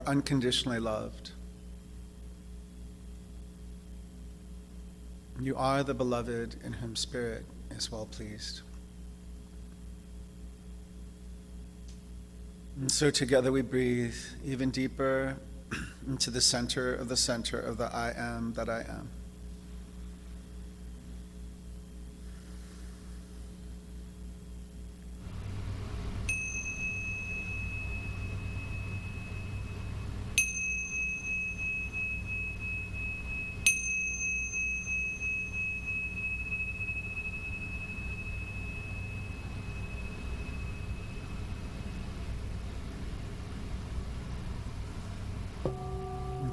unconditionally loved. You are the beloved in whom Spirit is well pleased. And so together we breathe even deeper into the center of the I am that I am.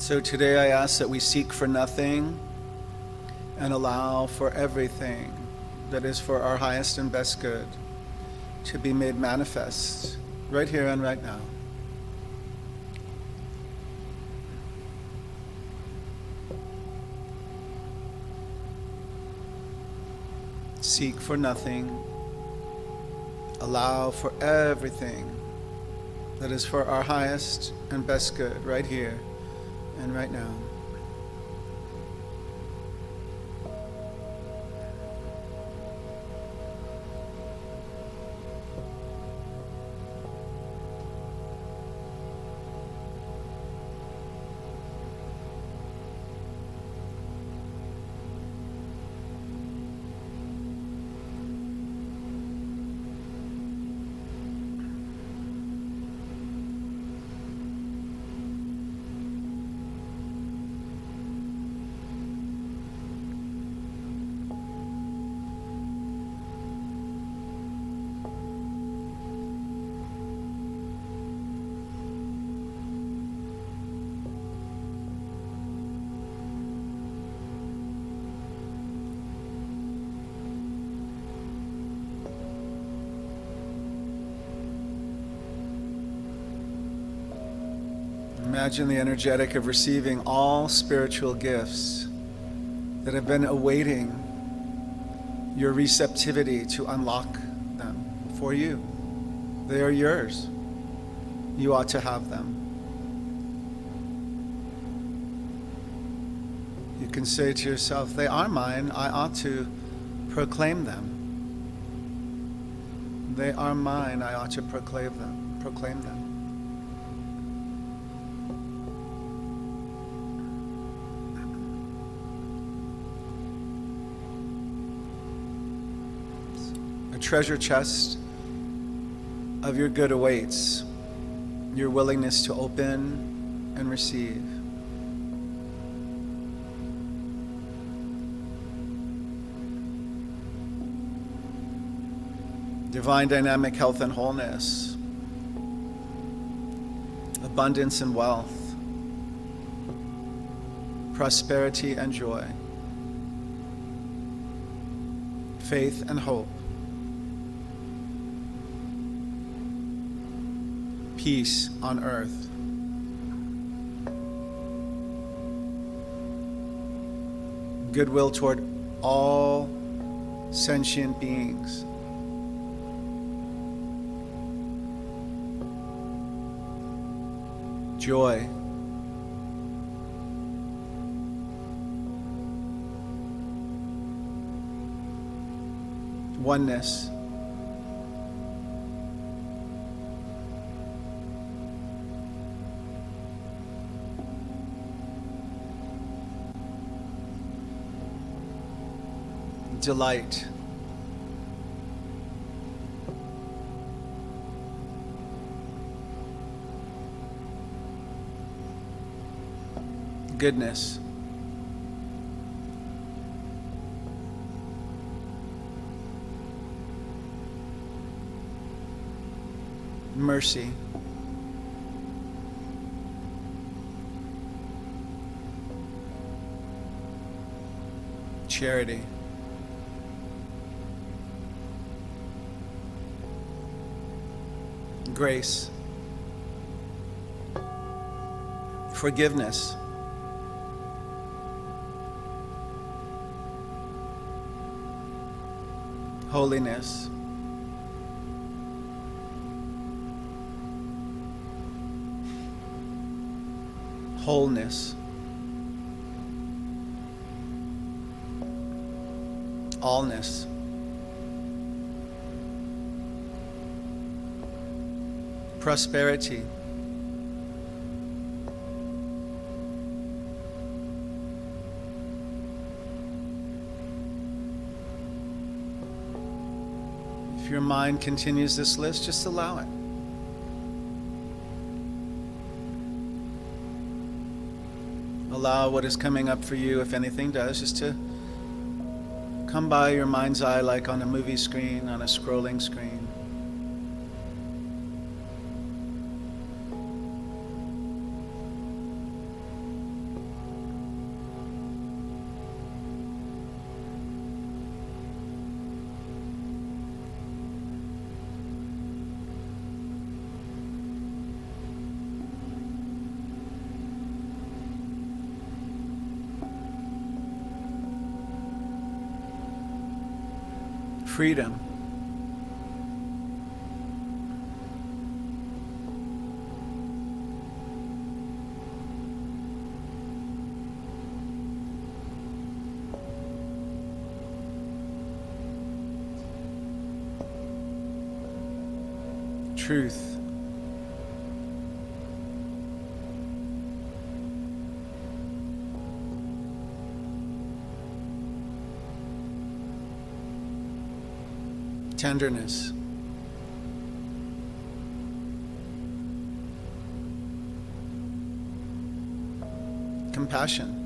So today I ask that we seek for nothing and allow for everything that is for our highest and best good to be made manifest right here and right now. Seek for nothing, allow for everything that is for our highest and best good right here and right now. Imagine the energetic of receiving all spiritual gifts that have been awaiting your receptivity to unlock them for you. They are yours. You ought to have them. You can say to yourself, they are mine, I ought to proclaim them. They are mine, I ought to proclaim them. A treasure chest of your good awaits your willingness to open and receive. Divine dynamic health and wholeness, abundance and wealth, prosperity and joy, faith and hope, peace on earth. Goodwill toward all sentient beings. Joy. Oneness. Delight. Goodness. Mercy. Charity. Grace. Forgiveness. Holiness. wholeness, allness, prosperity, if your mind continues this list, just allow it. Allow what is coming up for you, if anything does, just to come by your mind's eye like on a movie screen, on a scrolling screen. Freedom. Truth. Tenderness. Compassion.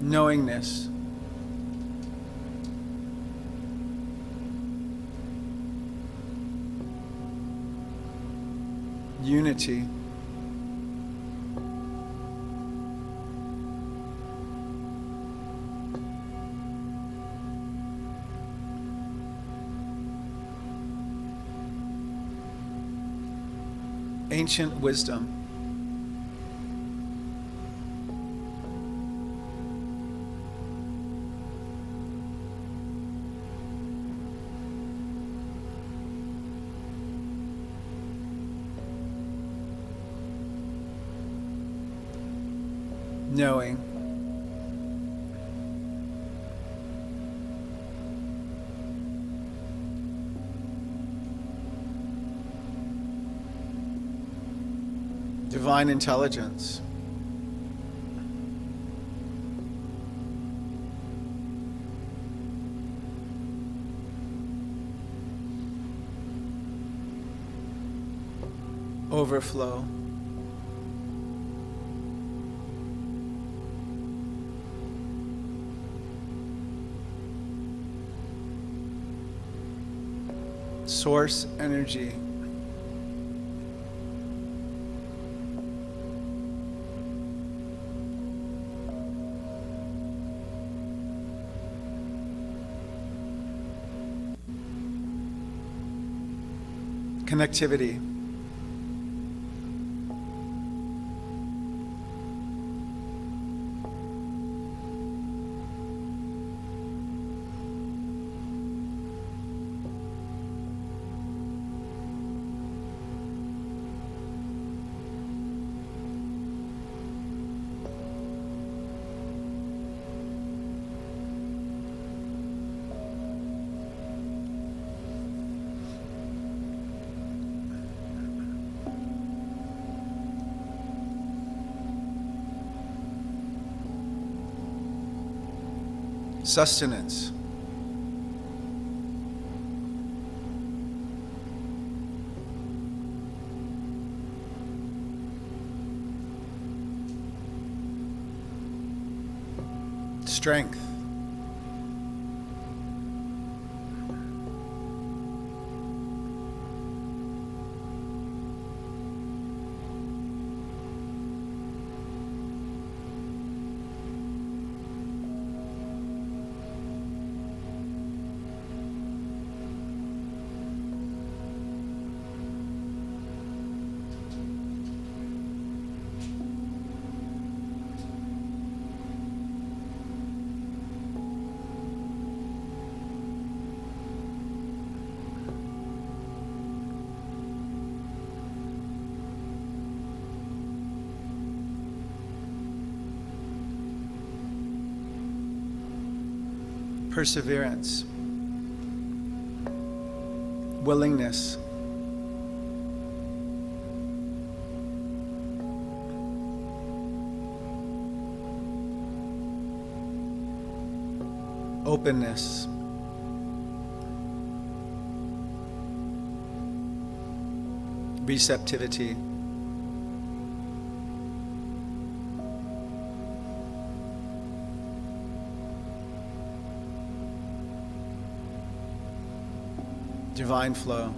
Knowingness. Unity. Ancient wisdom. Knowing. Divine intelligence. Overflow. Source energy. Connectivity. Sustenance. Strength. perseverance, willingness, openness, receptivity, divine flow.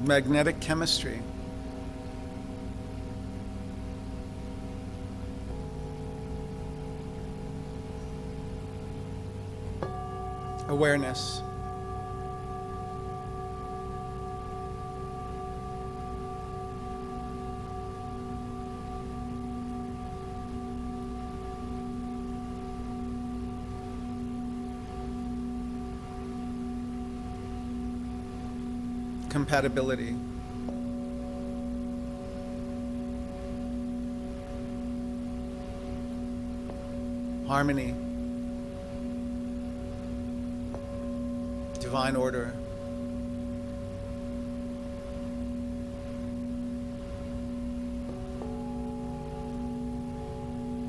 Magnetic chemistry. Awareness. Compatibility. Harmony. Divine order.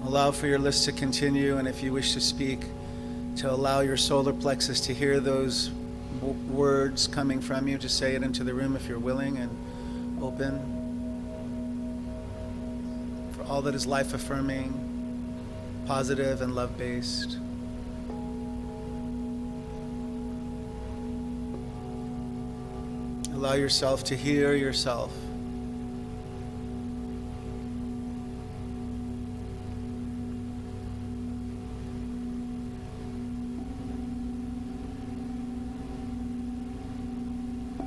Allow for your list to continue, and if you wish to speak, to allow your solar plexus to hear those words coming from you. Just say it into the room if you're willing and open for all that is life-affirming, positive, and love-based. Allow yourself to hear yourself.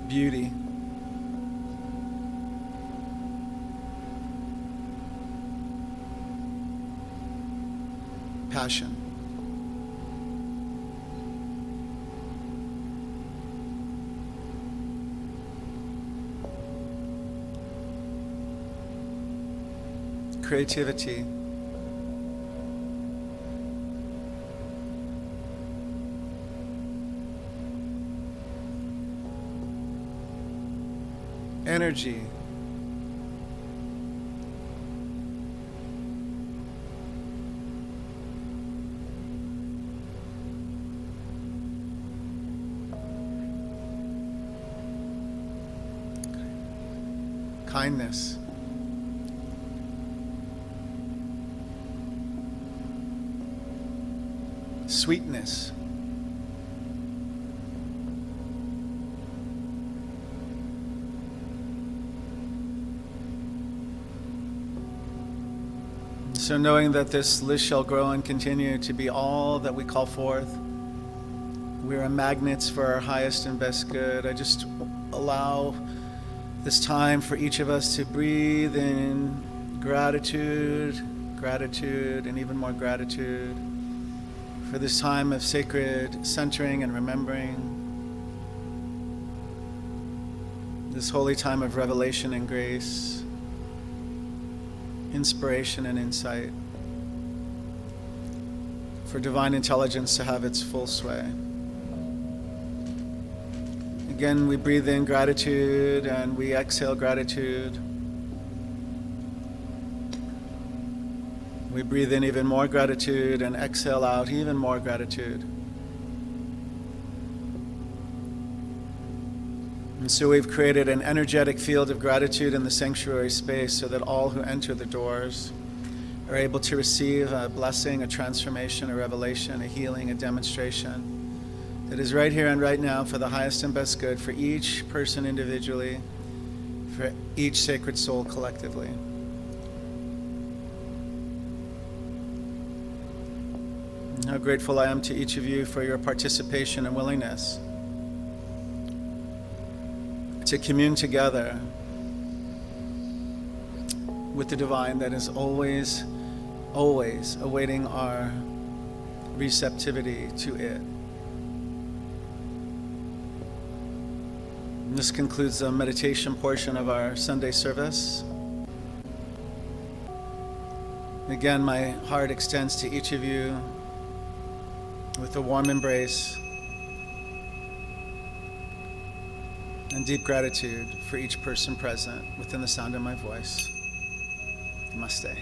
Beauty. Passion. Creativity. Energy. Kindness. Sweetness. So knowing that this list shall grow and continue to be all that we call forth, we are magnets for our highest and best good. I just allow this time for each of us to breathe in gratitude, gratitude, and even more gratitude for this time of sacred centering and remembering, this holy time of revelation and grace, inspiration and insight, for divine intelligence to have its full sway. Again, we breathe in gratitude and we exhale gratitude. We breathe in even more gratitude and exhale out even more gratitude. And so we've created an energetic field of gratitude in the sanctuary space so that all who enter the doors are able to receive a blessing, a transformation, a revelation, a healing, a demonstration that is right here and right now for the highest and best good for each person individually, for each sacred soul collectively. How grateful I am to each of you for your participation and willingness to commune together with the divine that is always, always awaiting our receptivity to it. And this concludes the meditation portion of our Sunday service. Again, my heart extends to each of you with a warm embrace and deep gratitude for each person present within the sound of my voice. Namaste.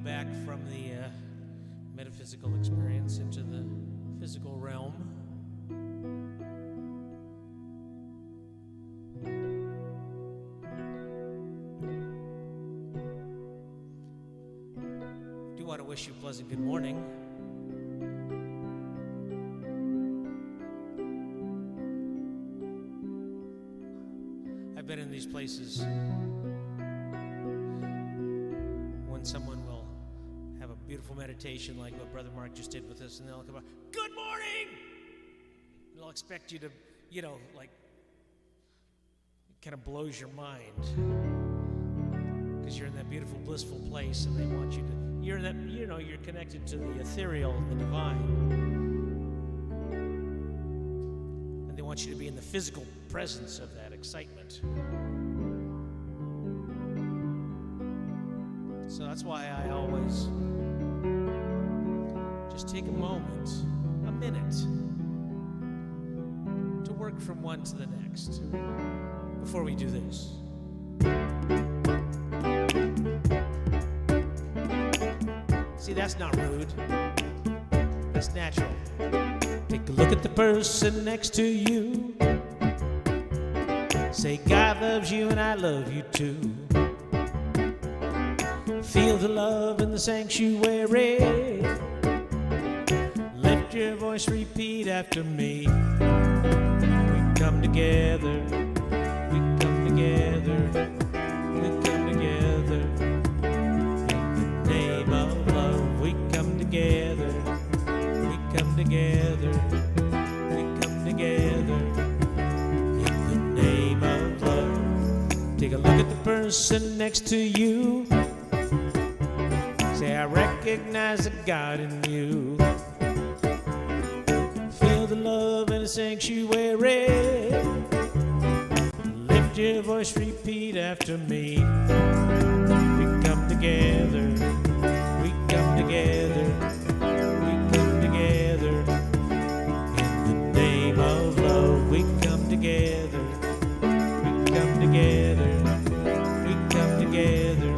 Back from the metaphysical experience into the physical realm. I do want to wish you a pleasant good morning. I've been in these places when someone will have a beautiful meditation like what Brother Mark just did with us, and they'll come out, good morning! And they'll expect you to, like, it kind of blows your mind because you're in that beautiful, blissful place, and they want you to, you're in that, you're connected to the ethereal, the divine. And they want you to be in the physical presence of that excitement. So that's why I always just take a moment, a minute, to work from one to the next before we do this. See, that's not rude. That's natural. Take a look at the person next to you. Say, God loves you and I love you too. Feel the love in the sanctuary. Lift your voice, repeat after me. We come together, we come together, we come together. In the name of love, we come together, we come together, we come together. In the name of love. Take a look at the person next to you. Say, I recognize the God in you. Feel the love in the sanctuary. Lift your voice, repeat after me. We come together, we come together, we come together. In the name of love, we come together, we come together, we come together.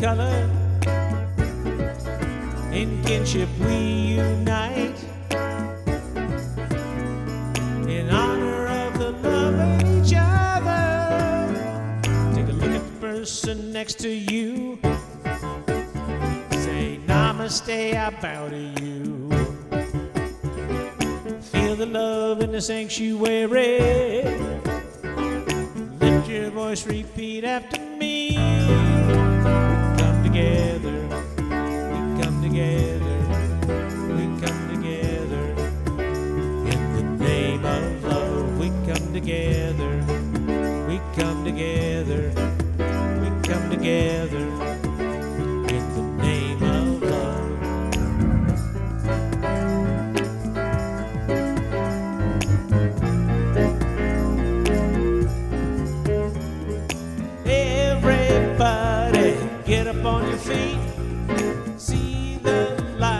Color. In kinship we unite, in honor of the love of each other. Take a look at the person next to you. Say, Namaste, I bow to you. Feel the love in the sanctuary. Lift your voice, repeat after me. Together, we come together, we come together. In the name of love, we come together, we come together, we come together. In the name of love. Everybody get up on your feet. See the light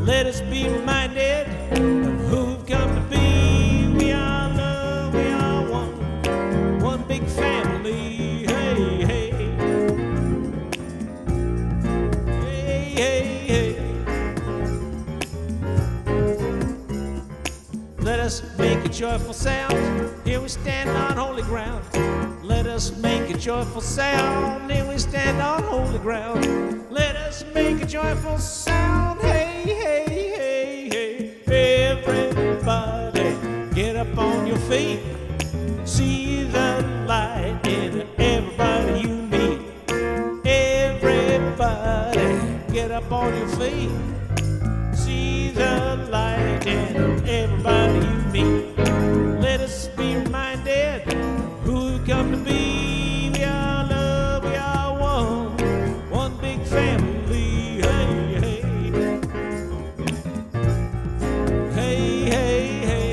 Let us be reminded of who we've come to be. We are love, we are one big family. Hey, hey, hey, hey, hey. Let us make a joyful sound. Here we stand on holy ground. Let us make a joyful sound. Here we stand on holy ground. Let us make a joyful sound. Hey, hey, hey, hey. Everybody, get up on your feet. See the light in everybody you meet. Everybody, get up on your feet. See the light in everybody you meet. Let us be reminded who we come to be. We are love, we are one big family. Hey, hey, hey, hey, hey.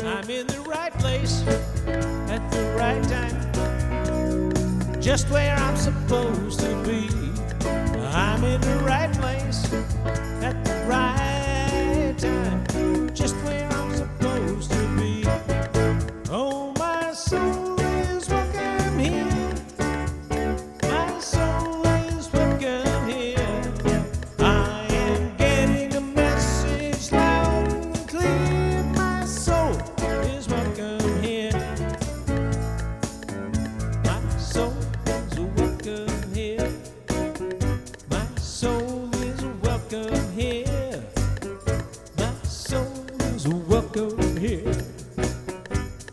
I'm in the right place at the right time, just where I'm supposed to be. I'm in the right place at the right time, just where I'm supposed to be. Oh, my soul is welcome here. My soul is welcome here. I am getting a message loud and clear. My soul is welcome here. My soul is welcome here. My soul is welcome here. My soul is welcome here.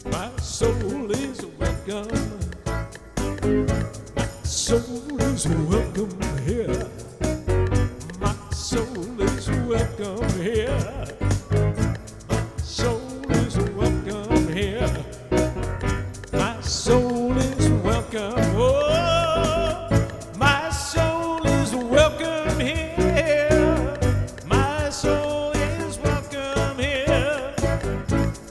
My soul is welcome. My soul is welcome here. My soul is welcome here. My soul is welcome here. My soul is welcome. Oh, my soul is welcome here. My soul is welcome here.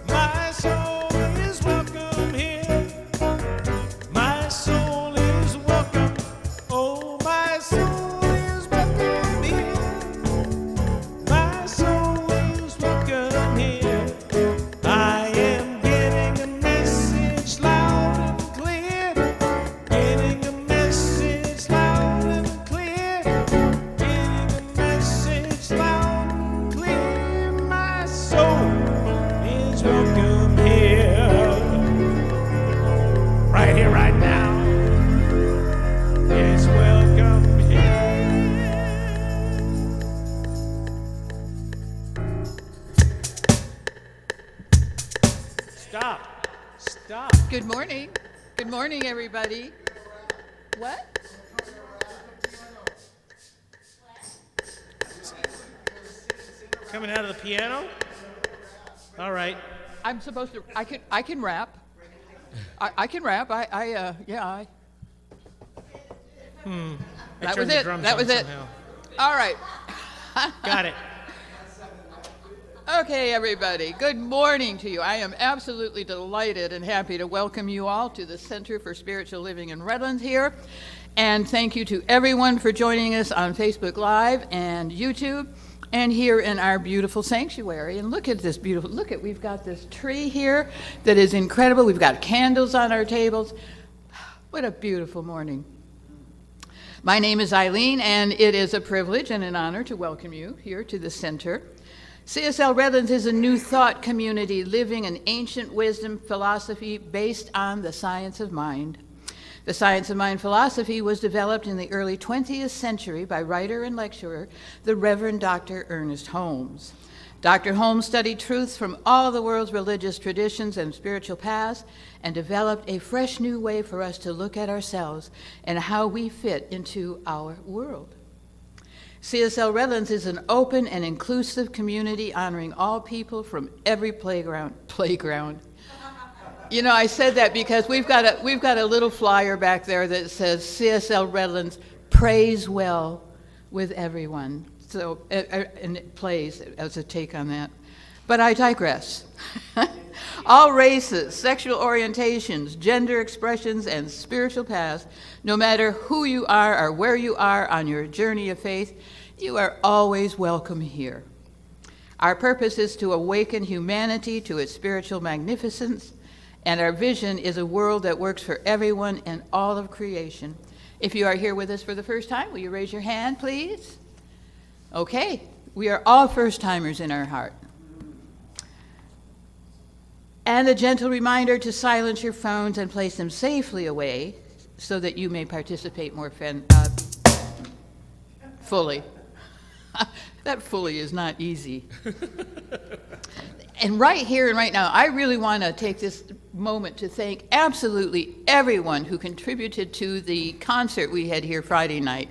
My soul is welcome here. My soul is welcome. Oh, my soul is welcome here. My soul is welcome here. I am getting a message loud and clear. Getting a message loud and clear. Getting a message loud and clear. My soul is welcome here. Right here, right now. It's welcome here. Stop. Stop. Good morning. Good morning, everybody. What? Coming out of the piano? All right. I'm supposed to. I can rap. I can rap. Yeah. I That turned was the it. drums That on was it. somehow. All right. Got it. Okay, everybody. Good morning to you. I am absolutely delighted and happy to welcome you all to the Center for Spiritual Living in Redlands here. And thank you to everyone for joining us on Facebook Live and YouTube and here in our beautiful sanctuary. And look at this beautiful, we've got this tree here that is incredible. We've got candles on our tables. What a beautiful morning. My name is Eileen, and it is a privilege and an honor to welcome you here to the center. CSL Redlands is a new thought community living an ancient wisdom philosophy based on the science of mind. The science of mind philosophy was developed in the early 20th century by writer and lecturer, the Reverend Dr. Ernest Holmes. Dr. Holmes studied truths from all the world's religious traditions and spiritual paths and developed a fresh new way for us to look at ourselves and how we fit into our world. CSL Redlands is an open and inclusive community honoring all people from every playground. You know, I said that because we've got a little flyer back there that says CSL Redlands prays well with everyone. So, and it plays as a take on that. But I digress. All races, sexual orientations, gender expressions, and spiritual paths, no matter who you are or where you are on your journey of faith, you are always welcome here. Our purpose is to awaken humanity to its spiritual magnificence, and our vision is a world that works for everyone and all of creation. If you are here with us for the first time, will you raise your hand, please? Okay, we are all first-timers in our heart. And a gentle reminder to silence your phones and place them safely away so that you may participate more fully. That fully is not easy. And right here and right now, I really want to take this moment to thank absolutely everyone who contributed to the concert we had here Friday night.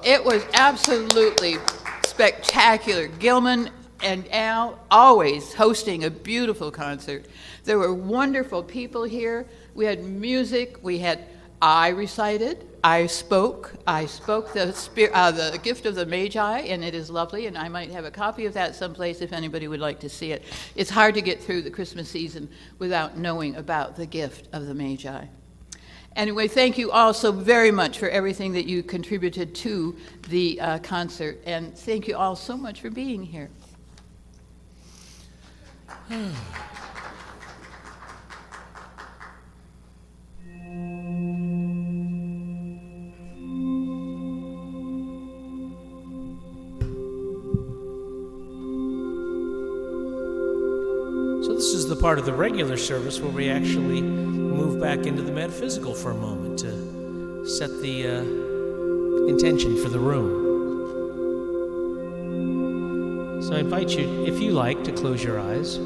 It was absolutely spectacular. Gilman and Al always hosting a beautiful concert. There were wonderful people here. We had music. I recited. I spoke the gift of the Magi, and it is lovely, and I might have a copy of that someplace if anybody would like to see it. It's hard to get through the Christmas season without knowing about the gift of the Magi. Anyway, thank you all so very much for everything that you contributed to the concert, and thank you all so much for being here. So this is the part of the regular service where we actually move back into the metaphysical for a moment to set the intention for the room. So I invite you, if you like, to close your eyes.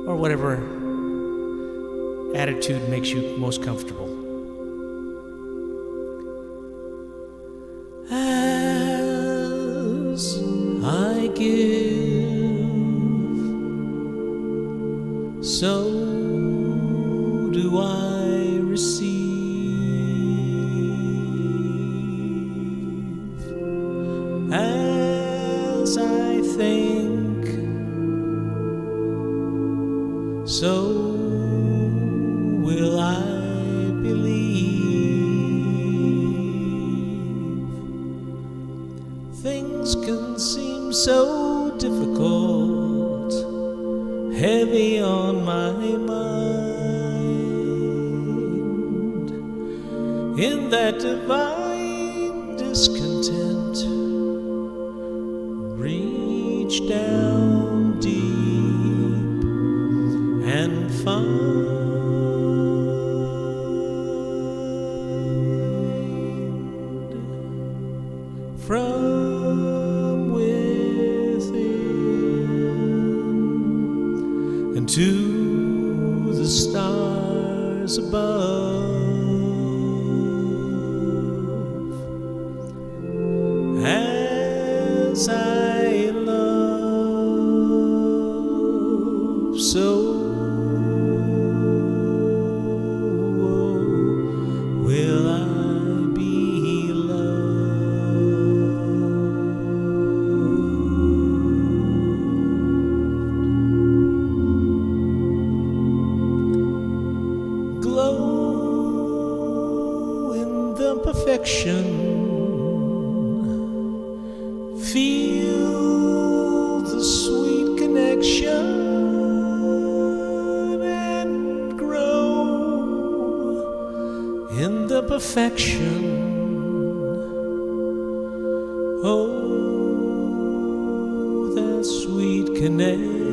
Or whatever attitude makes you most comfortable. As I give, so do I receive. As I think, so will I believe. Things can seem so difficult, heavy on my mind. In that divine discontent, reach down deep and find from within and to the stars above. As I love, so will I be loved. Glow in the perfection. Feel the sweet connection and grow in the perfection. Oh, that sweet connection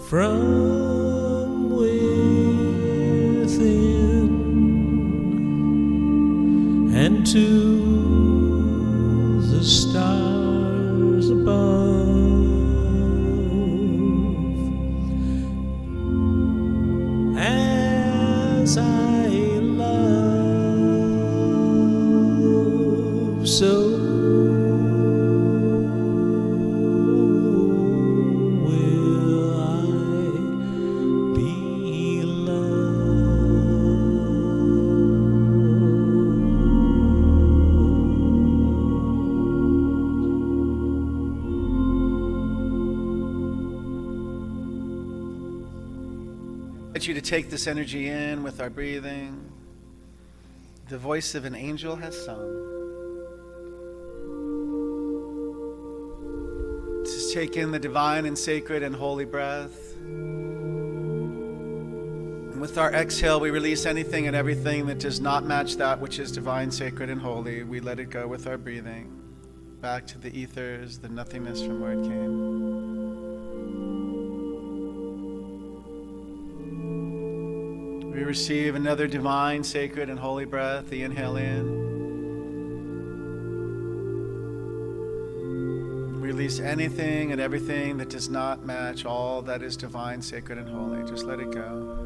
from within and to the stars above. As I love, invite you to take this energy in with our breathing. The voice of an angel has sung. Just take in the divine and sacred and holy breath. And with our exhale, we release anything and everything that does not match that which is divine, sacred, and holy. We let it go with our breathing. Back to the ethers, the nothingness from where it came. We receive another divine, sacred, and holy breath. The inhale in. Release anything and everything that does not match all that is divine, sacred, and holy. Just let it go.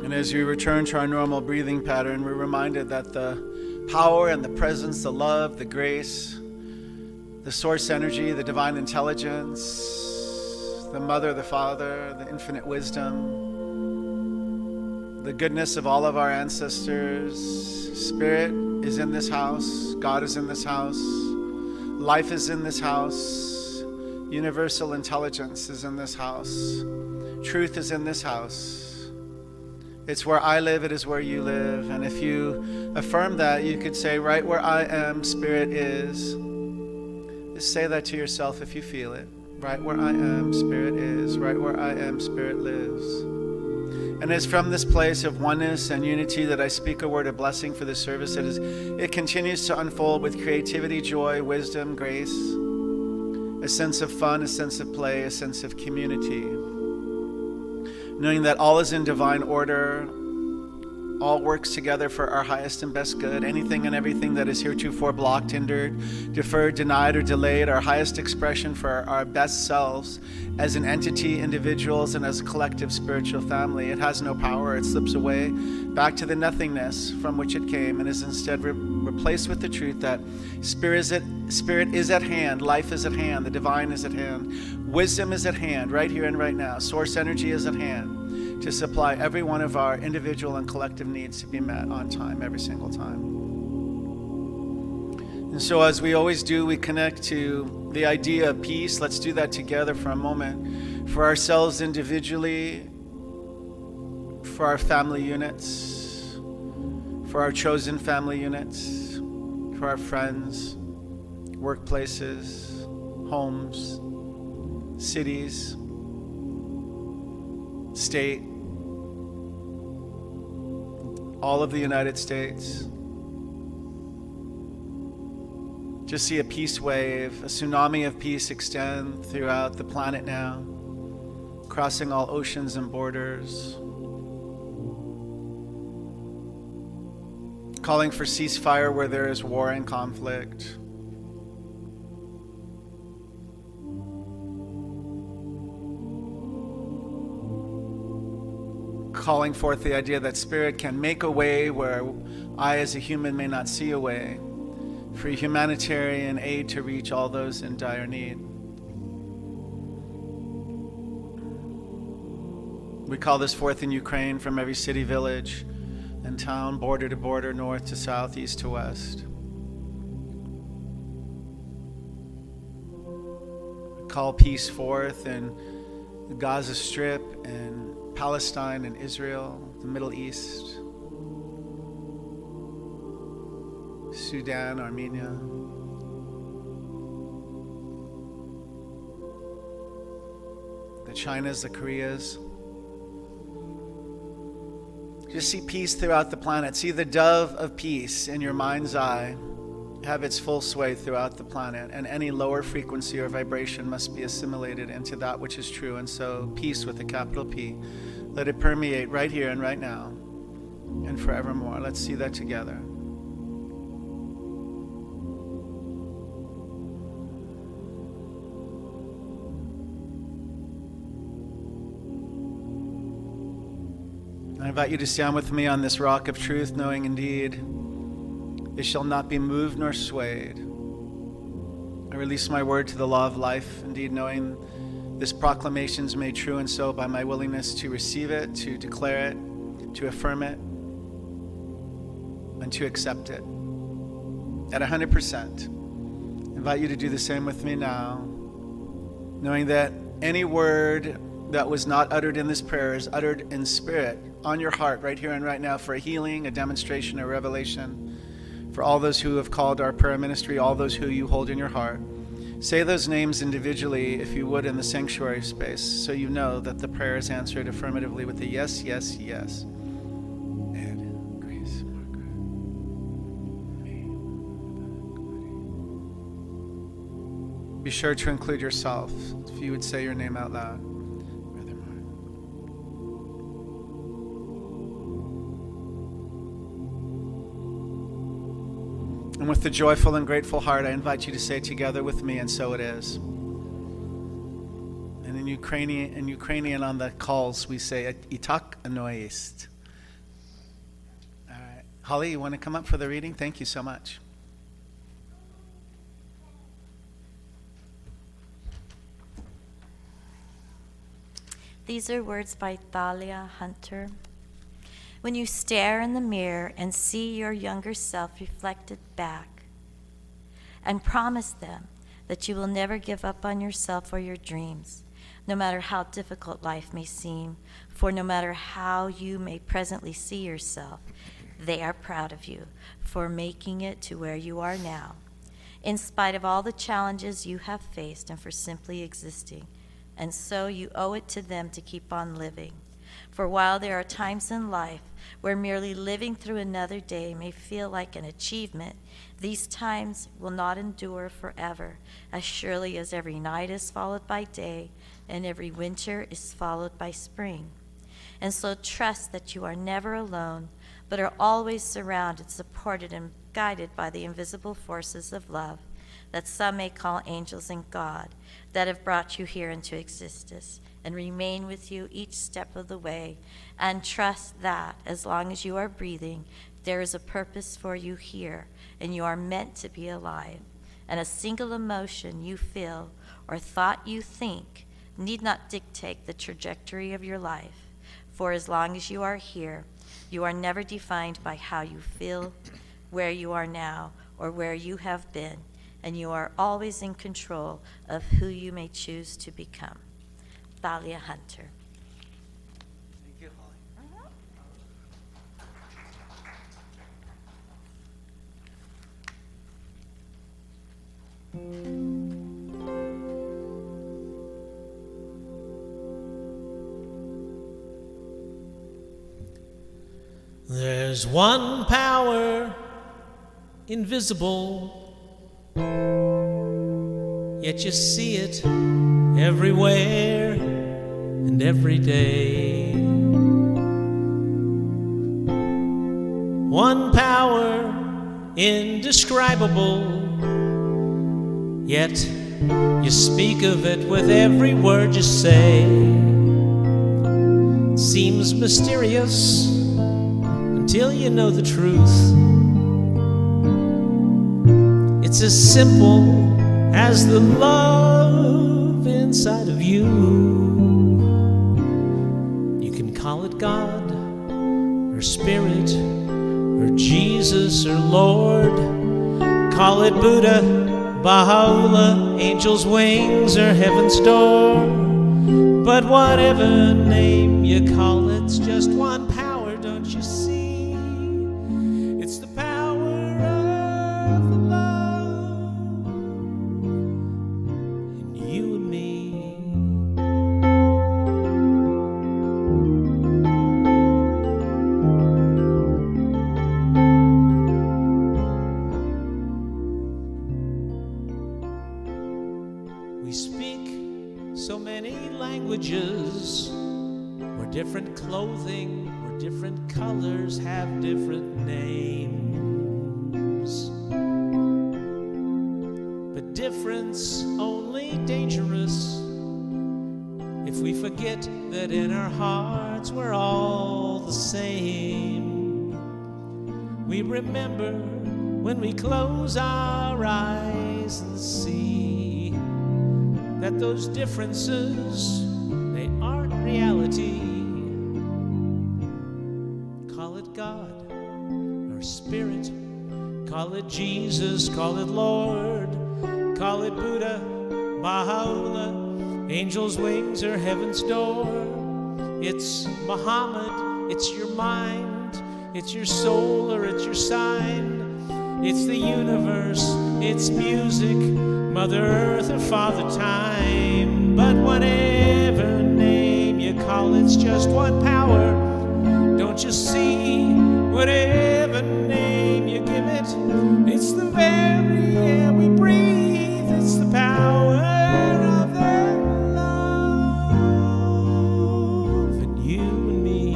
And as we return to our normal breathing pattern, we're reminded that the power and the presence, the love, the grace, the source energy, the divine intelligence, the Mother, the Father, the infinite wisdom, the goodness of all of our ancestors, Spirit is in this house, God is in this house, life is in this house, universal intelligence is in this house, truth is in this house. It's where I live, it is where you live. And if you affirm that, you could say, right where I am, Spirit is. Just say that to yourself if you feel it. Right where I am, Spirit is. Right where I am, Spirit lives. And it's from this place of oneness and unity that I speak a word of blessing for this service. It continues to unfold with creativity, joy, wisdom, grace, a sense of fun, a sense of play, a sense of community. Knowing that all is in divine order, all works together for our highest and best good. Anything and everything that is heretofore blocked, hindered, deferred, denied, or delayed, our highest expression for our best selves as an entity, individuals, and as a collective spiritual family. It has no power. It slips away back to the nothingness from which it came and is instead replaced with the truth that Spirit is at hand, life is at hand, the divine is at hand, wisdom is at hand, right here and right now. Source energy is at hand to supply every one of our individual and collective needs to be met on time, every single time. And so as we always do, we connect to the idea of peace. Let's do that together for a moment. For ourselves individually, for our family units, for our chosen family units, for our friends, workplaces, homes, cities, state, all of the United States. Just see a peace wave, a tsunami of peace extend throughout the planet now, crossing all oceans and borders, calling for ceasefire where there is war and conflict, calling forth the idea that Spirit can make a way where I as a human may not see a way, for humanitarian aid to reach all those in dire need. We call this forth in Ukraine from every city, village, and town, border to border, north to south, east to west. We call peace forth in the Gaza Strip and Palestine and Israel, the Middle East, Sudan, Armenia. The Chinas, the Koreas. Just see peace throughout the planet. See the dove of peace in your mind's eye have its full sway throughout the planet, and any lower frequency or vibration must be assimilated into that which is true. And so peace with a capital P, let it permeate right here and right now and forevermore. Let's see that together. I invite you to stand with me on this rock of truth, knowing indeed it shall not be moved nor swayed. I release my word to the law of life, indeed knowing this proclamation is made true, and so by my willingness to receive it, to declare it, to affirm it, and to accept it at 100%. I invite you to do the same with me now. knowing that any word that was not uttered in this prayer is uttered in spirit on your heart right here and right now for a healing, a demonstration, a revelation. For all those who have called our prayer ministry, all those who you hold in your heart, say those names individually, if you would, in the sanctuary space, so you know that the prayer is answered affirmatively with a yes, yes, yes. Ed, Grace, Margaret, me. Be sure to include yourself, if you would say your name out loud. Brother Mark. And with the joyful and grateful heart, I invite you to say together with me, and so it is. And in Ukrainian on the calls, we say, Itak anoist. All right. Holly, you want to come up for the reading? Thank you so much. These are words by Thalia Hunter. When you stare in the mirror and see your younger self reflected back, and promise them that you will never give up on yourself or your dreams, no matter how difficult life may seem, for no matter how you may presently see yourself, they are proud of you for making it to where you are now, in spite of all the challenges you have faced and for simply existing. And so you owe it to them to keep on living. For while there are times in life where merely living through another day may feel like an achievement, these times will not endure forever, as surely as every night is followed by day and every winter is followed by spring. And so trust that you are never alone, but are always surrounded, supported, and guided by the invisible forces of love that some may call angels and God, that have brought you here into existence and remain with you each step of the way, and trust that as long as you are breathing, there is a purpose for you here, and you are meant to be alive. And a single emotion you feel or thought you think need not dictate the trajectory of your life, for as long as you are here, you are never defined by how you feel, where you are now, or where you have been, and you are always in control of who you may choose to become. Thalia Hunter. Thank you, Holly. There's one power, invisible, yet you see it everywhere and every day. One power, indescribable, yet you speak of it with every word you say. Seems mysterious until you know the truth. It's as simple as the love inside of you. You can call it God, or Spirit, or Jesus, or Lord. Call it Buddha, Baha'u'llah, angel's wings, or heaven's door. But whatever name you call it, it's just one power, don't you see? It's the power of the love in you and me. We speak so many languages, where different clothing, where different colors have different names. But difference only dangerous if we forget that in our hearts we're all the same. We remember when we close our eyes and see that those differences, they aren't reality. Call it God or Spirit, call it Jesus, call it Lord, call it Buddha, Baha'u'llah, Angels' wings are heaven's door. It's Muhammad, it's your mind, it's your soul or it's your sign. It's the universe, it's music, Mother Earth or Father Time. But whatever name you call, it's just one power. Don't you see? Whatever name you give it, it's the very air we breathe. It's the power of their love and you and me.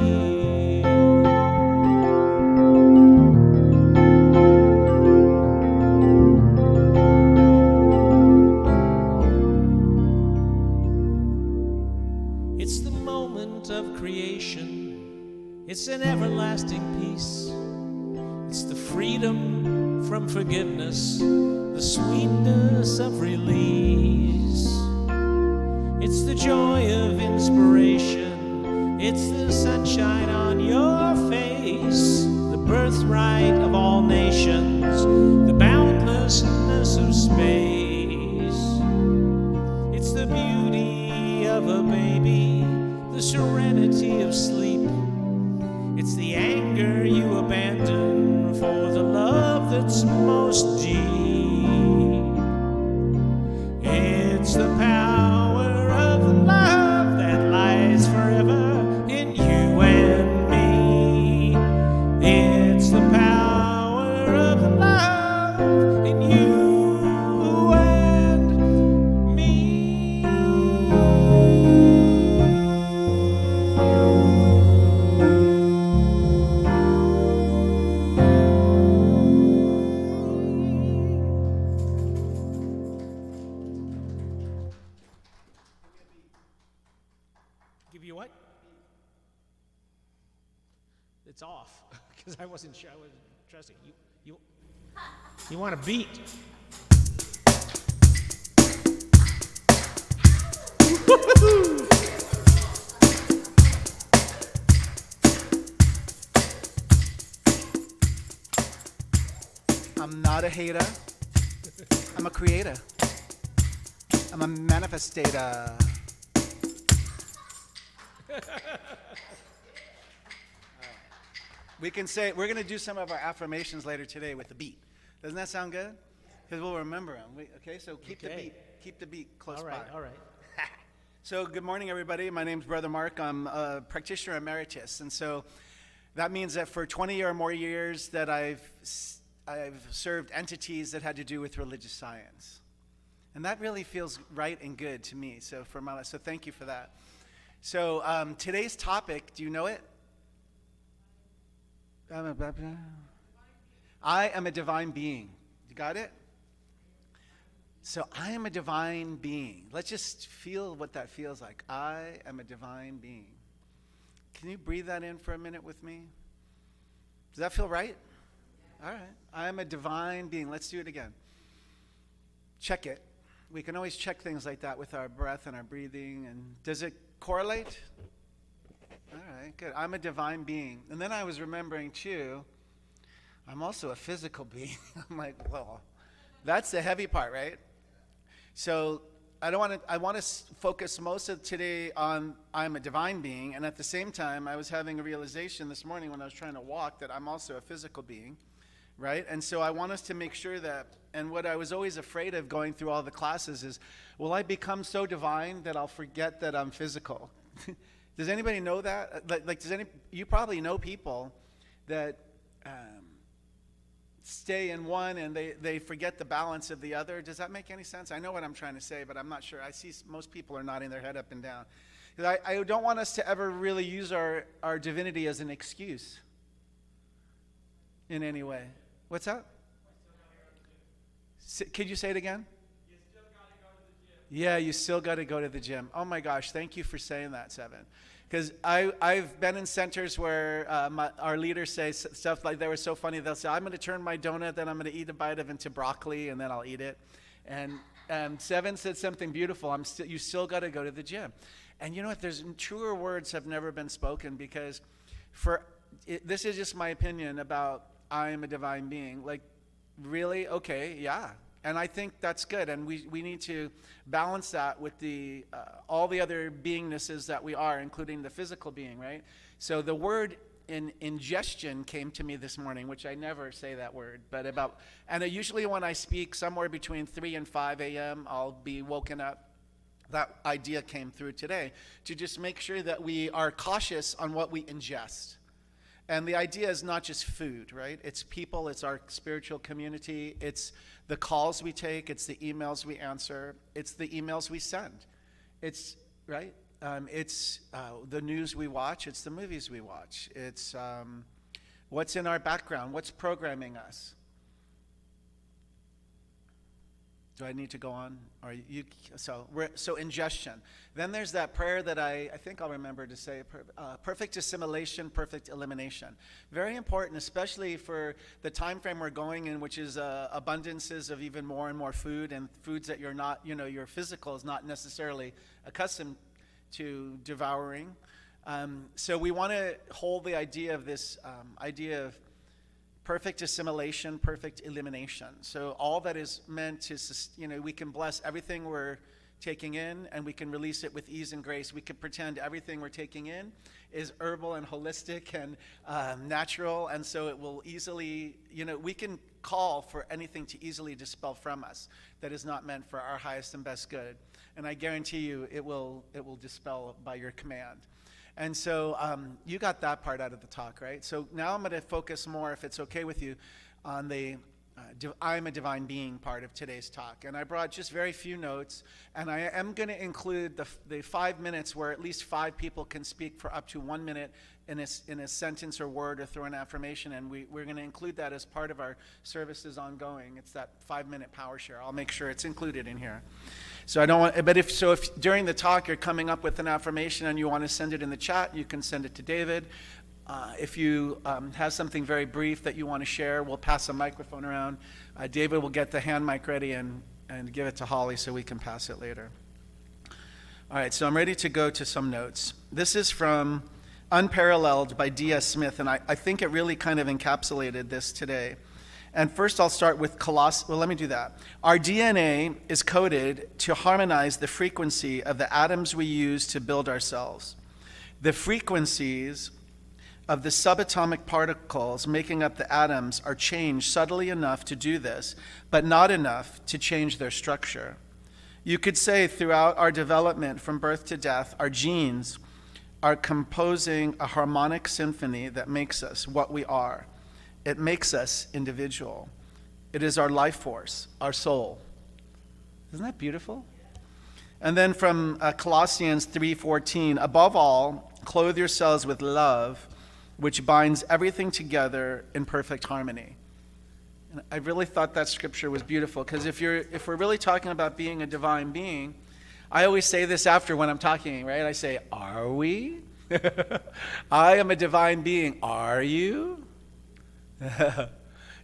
It's the moment of creation. It's an everlasting peace. It's the freedom from forgiveness, the sweetness of release. It's the joy of inspiration. It's the sunshine on your face, the birthright of all nations, the boundlessness of space. It's the beauty of a baby, the serenity of sleep. It's the anger you abandon for the love that's most deep. It's the power of the love that lies forever in you and me. It's the power of the love in you and me. Give you what? It's off because I wasn't sure. I wasn't trusting you. You want a beat? I'm not a hater. I'm a creator. I'm a manifestator. We can say, we're going to do some of our affirmations later today with the beat. Doesn't that sound good? Because we'll remember them. Okay, so keep Okay. the beat close All right, by. all right. So good morning, everybody. My name's Brother Mark. I'm a practitioner emeritus. And so that means that for 20 or more years that I've served entities that had to do with religious science. And that really feels right and good to me. So for my life, so thank you for that. So today's topic, do you know it? I am a divine being. You got it? So I am a divine being. Let's just feel what that feels like. I am a divine being. Can you breathe that in for a minute with me? Does that feel right? All right. I am a divine being. Let's do it again. Check it. We can always check things like that with our breath and our breathing. And does it correlate? All right, good. I'm a divine being. And then I was remembering, too, I'm also a physical being. I'm like, well, that's the heavy part, right? So I want to focus most of today on I'm a divine being. And at the same time, I was having a realization this morning when I was trying to walk that I'm also a physical being, right? And so I want us to make sure that, and what I was always afraid of going through all the classes is, will I become so divine that I'll forget that I'm physical? Does anybody know that? You probably know people that stay in one and they forget the balance of the other. Does that make any sense? I know what I'm trying to say, but I'm not sure. I see most people are nodding their head up and down. I don't want us to ever really use our divinity as an excuse in any way. What's that? Could you say it again? You still got to go to the gym. Yeah, you still got to go to the gym. Oh my gosh, thank you for saying that, Seven. Because I've been in centers where our leaders say stuff like, they were so funny, they'll say, I'm going to turn my donut, then I'm going to eat a bite of into broccoli, and then I'll eat it. And Seven said something beautiful, you still got to go to the gym. And you know what, truer words have never been spoken, because this is just my opinion about I am a divine being. Like, really? Okay, yeah. And I think that's good, and we need to balance that with the all the other beingnesses that we are, including the physical being, right? So the word ingestion came to me this morning, which I never say that word, but usually when I speak somewhere between 3 and 5 a.m., I'll be woken up. That idea came through today, to just make sure that we are cautious on what we ingest. And the idea is not just food, right? It's people, it's our spiritual community, it's the calls we take, it's the emails we answer, it's the emails we send. It's, right? It's the news we watch, it's the movies we watch. It's what's in our background, what's programming us. Do I need to go on? So ingestion. Then there's that prayer that I think I'll remember to say, perfect assimilation, perfect elimination. Very important, especially for the time frame we're going in, which is abundances of even more and more food, and foods that you're not, your physical is not necessarily accustomed to devouring. So we want to hold the idea of this idea of perfect assimilation, perfect elimination. So all that is meant to, we can bless everything we're taking in, and we can release it with ease and grace. We can pretend everything we're taking in is herbal and holistic and natural, and so it will easily, we can call for anything to easily dispel from us that is not meant for our highest and best good. And I guarantee you it will dispel by your command. And so you got that part out of the talk, right? So now I'm going to focus more, if it's okay with you, on the I'm a divine being part of today's talk. And I brought just very few notes, and I am going to include the 5 minutes where at least 5 people can speak for up to 1 minute in a sentence or word or through an affirmation, and we're going to include that as part of our services ongoing. It's that 5-minute power share. I'll make sure it's included in here. So I don't want, but if during the talk you're coming up with an affirmation and you want to send it in the chat, you can send it to David. If you have something very brief that you want to share, we'll pass a microphone around. David will get the hand mic ready and give it to Holly so we can pass it later. All right, so I'm ready to go to some notes. This is from Unparalleled by D.S. Smith, and I think it really kind of encapsulated this today. And first I'll start with let me do that. Our DNA is coded to harmonize the frequency of the atoms we use to build ourselves. The frequencies of the subatomic particles making up the atoms are changed subtly enough to do this, but not enough to change their structure. You could say throughout our development from birth to death, our genes are composing a harmonic symphony that makes us what we are. It makes us individual. It is our life force, our soul. Isn't that beautiful? And then from Colossians 3:14, above all, clothe yourselves with love, which binds everything together in perfect harmony. And I really thought that scripture was beautiful, because if we're really talking about being a divine being, I always say this after when I'm talking, right? I say, are we? I am a divine being. Are you?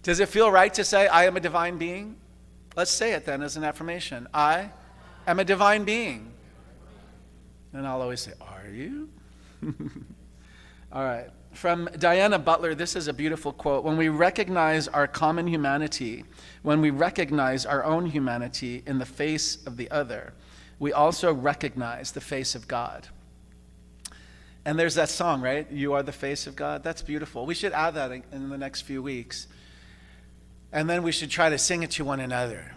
Does it feel right to say, I am a divine being? Let's say it then as an affirmation. I am a divine being. And I'll always say, are you? All right. From Diana Butler, this is a beautiful quote. When we recognize our common humanity, when we recognize our own humanity in the face of the other, we also recognize the face of God. And there's that song, right? You are the face of God. That's beautiful. We should add that in the next few weeks. And then we should try to sing it to one another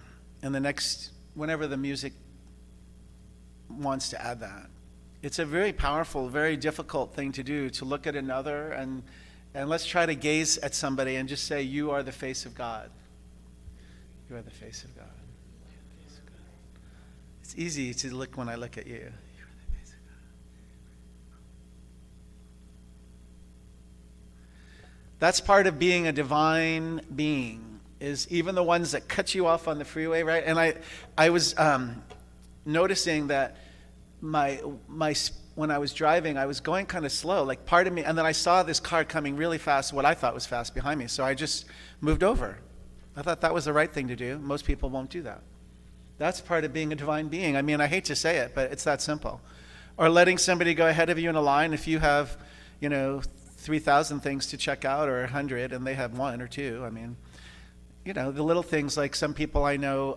whenever the music wants to add that. It's a very powerful, very difficult thing to do, to look at another and let's try to gaze at somebody and just say, you are the face of God. You are the face of God. It's easy to look when I look at you. You are the face of God. That's part of being a divine being, is even the ones that cut you off on the freeway, right? And I was noticing that when I was driving, I was going kind of slow, like part of me, and then I saw this car coming really fast, what I thought was fast behind me, so I just moved over. I thought that was the right thing to do. Most people won't do that. That's part of being a divine being. I mean, I hate to say it, but it's that simple. Or letting somebody go ahead of you in a line if you have, 3,000 things to check out or 100 and they have 1 or 2. I mean, you know, the little things, like some people I know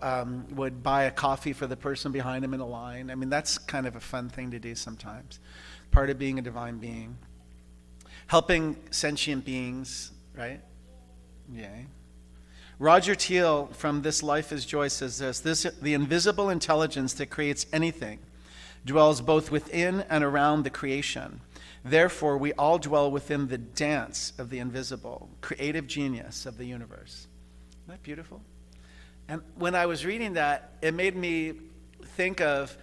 would buy a coffee for the person behind them in a line. I mean, that's kind of a fun thing to do sometimes. Part of being a divine being. Helping sentient beings, right? Yay. Roger Teal from This Life is Joy says this, the invisible intelligence that creates anything dwells both within and around the creation. Therefore, we all dwell within the dance of the invisible, creative genius of the universe. Isn't that beautiful? And when I was reading that, it made me think of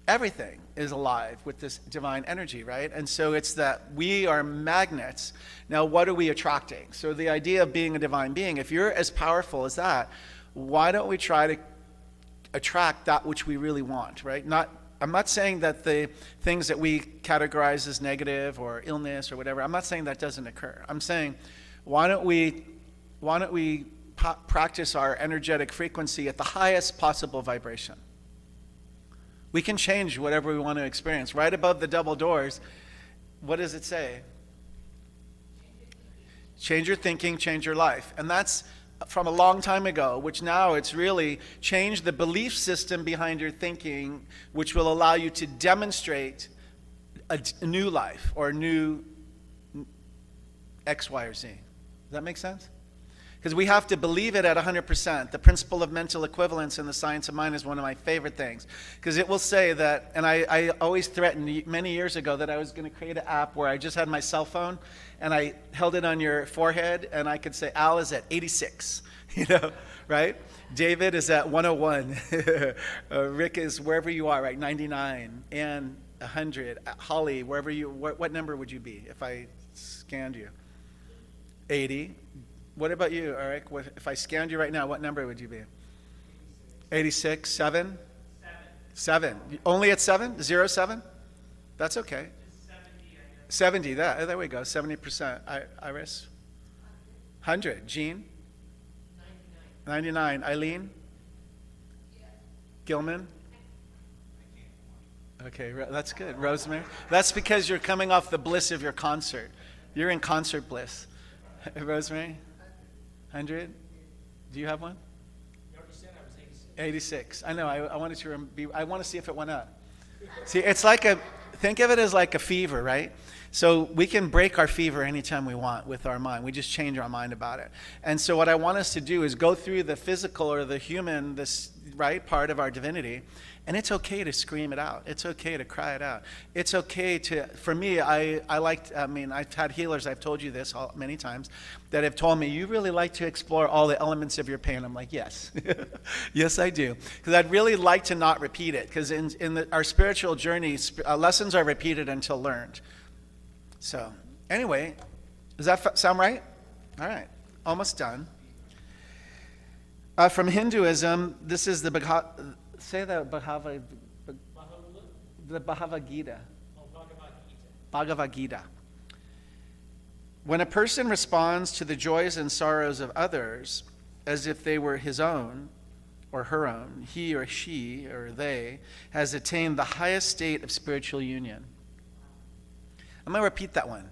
everything is alive with this divine energy, right? And so it's that we are magnets. Now, what are we attracting? So the idea of being a divine being, if you're as powerful as that, why don't we try to attract that which we really want, right? I'm not saying that the things that we categorize as negative or illness or whatever, I'm not saying that doesn't occur. I'm saying, why don't we practice our energetic frequency at the highest possible vibration? We can change whatever we want to experience. Right above the double doors, what does it say? Change your thinking, change your life. And that's from a long time ago, which now it's really changed the belief system behind your thinking, which will allow you to demonstrate a new life or a new X, Y, or Z. Does that make sense? Because we have to believe it at 100%. The principle of mental equivalence in the science of mind is one of my favorite things. Because it will say that, and I always threatened many years ago that I was going to create an app where I just had my cell phone and I held it on your forehead and I could say, Al is at 86, you know, right? David is at 101. Rick is wherever you are, right? 99. Ann, 100. Holly, wherever you, what number would you be if I scanned you? 80. What about you, Eric? If I scanned you right now, what number would you be? 86? 7? 7. Only at 7? 0, 7? That's okay. 70, there we go, 70%. Iris? 100. Jean? 99. Eileen? Gilman? Okay, that's good. Rosemary? That's because you're coming off the bliss of your concert. You're in concert bliss. Rosemary? 100? Do you have one? You already said I was 86. 86. I know. I wanted to I want to see if it went up. See, it's like think of it as like a fever, right? So we can break our fever anytime we want with our mind. We just change our mind about it. And so what I want us to do is go through the physical or the human, this right part of our divinity, and it's okay to scream it out. It's okay to cry it out. It's okay to, for me, I've had healers, I've told you this many times, that have told me, you really like to explore all the elements of your pain. I'm like, yes. Yes, I do. Because I'd really like to not repeat it. Because in our spiritual journey, lessons are repeated until learned. So, anyway, does that sound right? All right, almost done. From Hinduism, this is the Bhagavad Gita. Bhagavad Gita. When a person responds to the joys and sorrows of others as if they were his own or her own, he or she or they has attained the highest state of spiritual union. I'm going to repeat that one.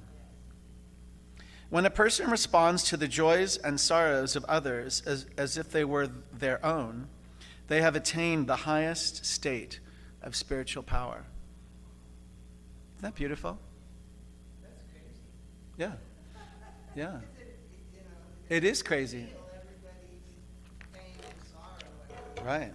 When a person responds to the joys and sorrows of others as if they were their own, they have attained the highest state of spiritual power. Isn't that beautiful? That's crazy. Yeah. Yeah. It is crazy. Right.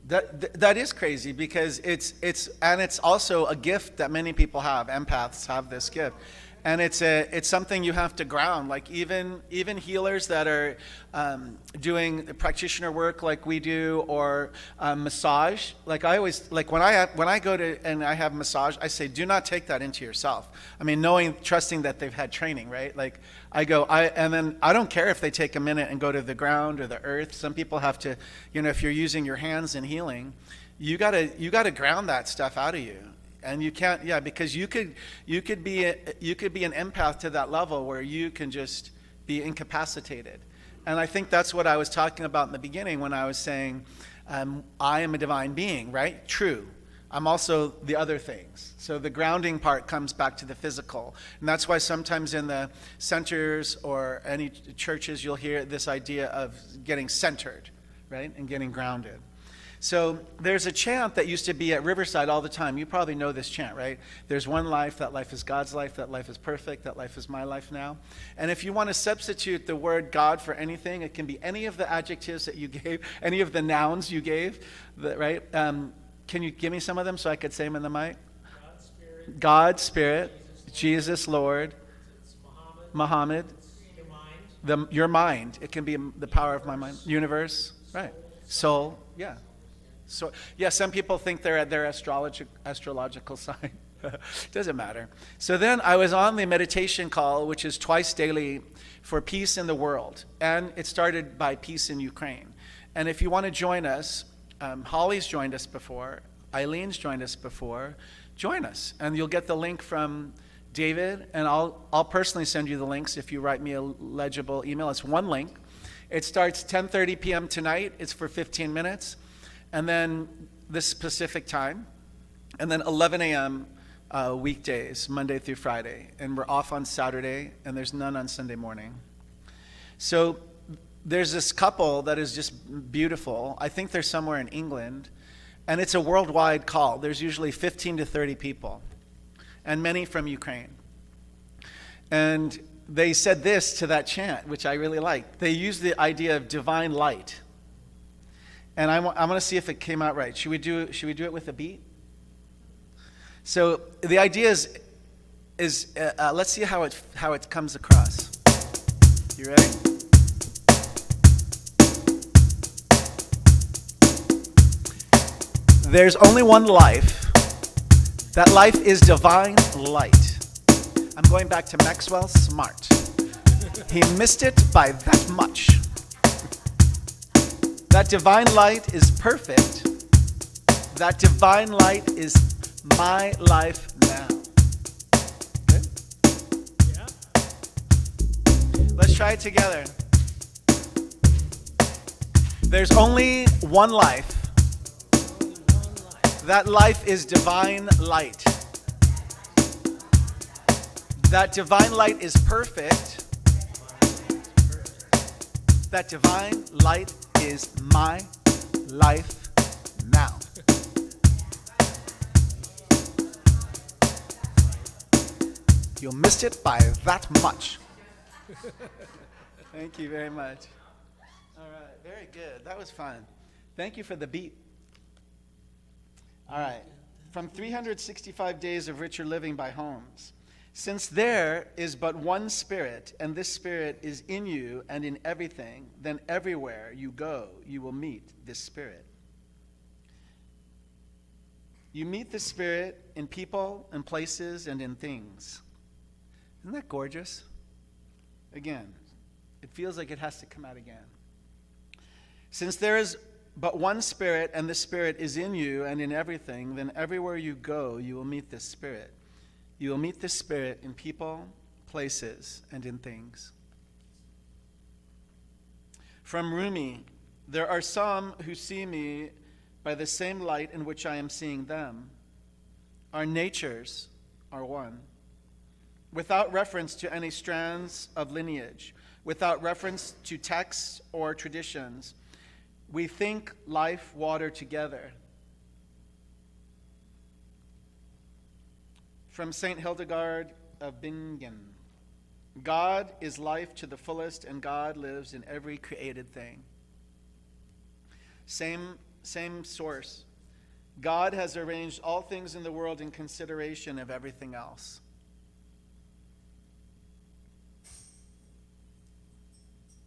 That is crazy because it's also a gift that many people have. Empaths have this gift. And it's something you have to ground. Like even healers that are doing practitioner work like we do, or massage. Like I always when I go to and I have massage, I say do not take that into yourself. I mean, trusting that they've had training, right? Like and then I don't care if they take a minute and go to the ground or the earth. Some people have to, if you're using your hands in healing, you gotta ground that stuff out of you. And you can't, because you could be an empath to that level where you can just be incapacitated. And I think that's what I was talking about in the beginning when I was saying, I am a divine being, right? True. I'm also the other things. So the grounding part comes back to the physical. And that's why sometimes in the centers or any churches, you'll hear this idea of getting centered, right? And getting grounded. So there's a chant that used to be at Riverside all the time. You probably know this chant, right? There's one life, that life is God's life, that life is perfect, that life is my life now. And if you want to substitute the word God for anything, it can be any of the adjectives that you gave, any of the nouns you gave, right? Can you give me some of them so I could say them in the mic? God, Spirit, Jesus, Lord, Muhammad, your mind. It can be the power of my mind. Universe, right? Soul, yeah. So, yeah, some people think they're at their astrological sign. Doesn't matter. So then I was on the meditation call, which is twice daily for peace in the world. And it started by peace in Ukraine. And if you want to join us, Holly's joined us before. Eileen's joined us before. Join us. And you'll get the link from David. And I'll personally send you the links if you write me a legible email. It's one link. It starts 10:30 p.m. tonight. It's for 15 minutes. And then this Pacific time. And then 11 a.m. Weekdays, Monday through Friday. And we're off on Saturday. And there's none on Sunday morning. So there's this couple that is just beautiful. I think they're somewhere in England. And it's a worldwide call. There's usually 15 to 30 people. And many from Ukraine. And they said this to that chant, which I really liked. They used the idea of divine light. And I'm going to see if it came out right. Should we do it with a beat? So the idea is let's see how it comes across. You ready? There's only one life. That life is divine light. I'm going back to Maxwell Smart. He missed it by that much. That divine light is perfect. That divine light is my life now. Good? Yeah. Let's try it together. There's only one life. That life is divine light. That divine light is perfect. That divine light is my life now. You missed it by that much. Thank you very much. All right, very good. That was fun. Thank you for the beat. All right. From 365 Days of Richer Living by Holmes. Since there is but one Spirit, and this Spirit is in you and in everything, then everywhere you go, you will meet this Spirit. You meet the Spirit in people, in places, and in things. Isn't that gorgeous? Again, it feels like it has to come out again. Since there is but one Spirit, and the Spirit is in you and in everything, then everywhere you go, you will meet this Spirit. You will meet this Spirit in people, places, and in things. From Rumi, there are some who see me by the same light in which I am seeing them. Our natures are one. Without reference to any strands of lineage, without reference to texts or traditions, we think life, water together. From St. Hildegard of Bingen, God is life to the fullest, and God lives in every created thing. Same source. God has arranged all things in the world in consideration of everything else.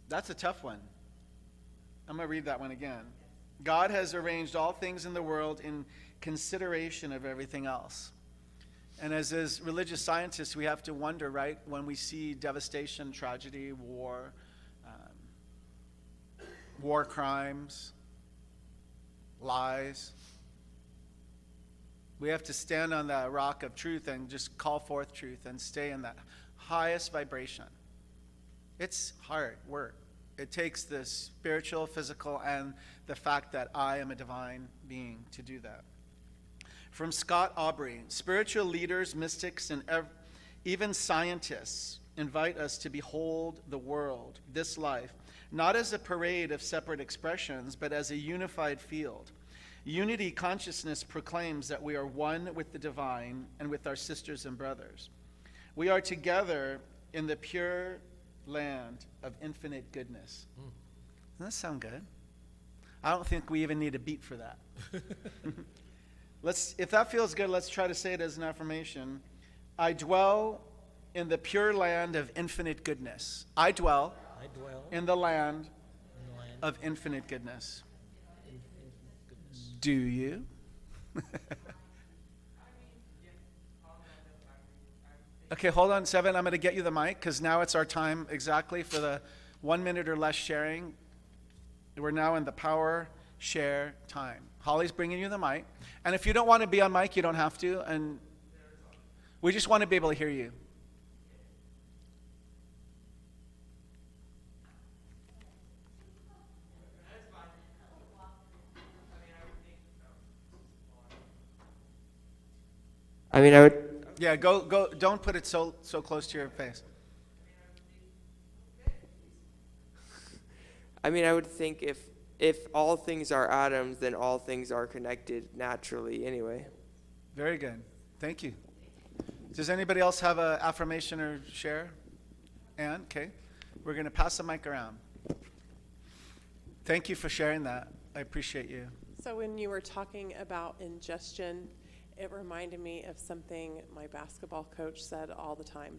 That's a tough one. I'm going to read that one again. God has arranged all things in the world in consideration of everything else. And as religious scientists, we have to wonder, right, when we see devastation, tragedy, war crimes, lies, we have to stand on the rock of truth and just call forth truth and stay in that highest vibration. It's hard work. It takes the spiritual, physical, and the fact that I am a divine being to do that. From Scott Aubrey, spiritual leaders, mystics, and even scientists invite us to behold the world, this life, not as a parade of separate expressions, but as a unified field. Unity consciousness proclaims that we are one with the divine and with our sisters and brothers. We are together in the pure land of infinite goodness. Doesn't that sound good? I don't think we even need a beat for that. If that feels good, let's try to say it as an affirmation. I dwell in the pure land of infinite goodness. I dwell in the land of infinite goodness. Do you? Okay, hold on, Seven. I'm going to get you the mic because now it's our time exactly for the 1 minute or less sharing. We're now in the power share time. Holly's bringing you the mic. And if you don't want to be on mic, you don't have to. And we just want to be able to hear you. I mean, I would. Yeah, go. Don't put it so close to your face. I mean, I would think if all things are atoms, then all things are connected naturally anyway. Very good. Thank you. Does anybody else have an affirmation or share? Anne, okay. We're going to pass the mic around. Thank you for sharing that. I appreciate you. So when you were talking about ingestion, it reminded me of something my basketball coach said all the time.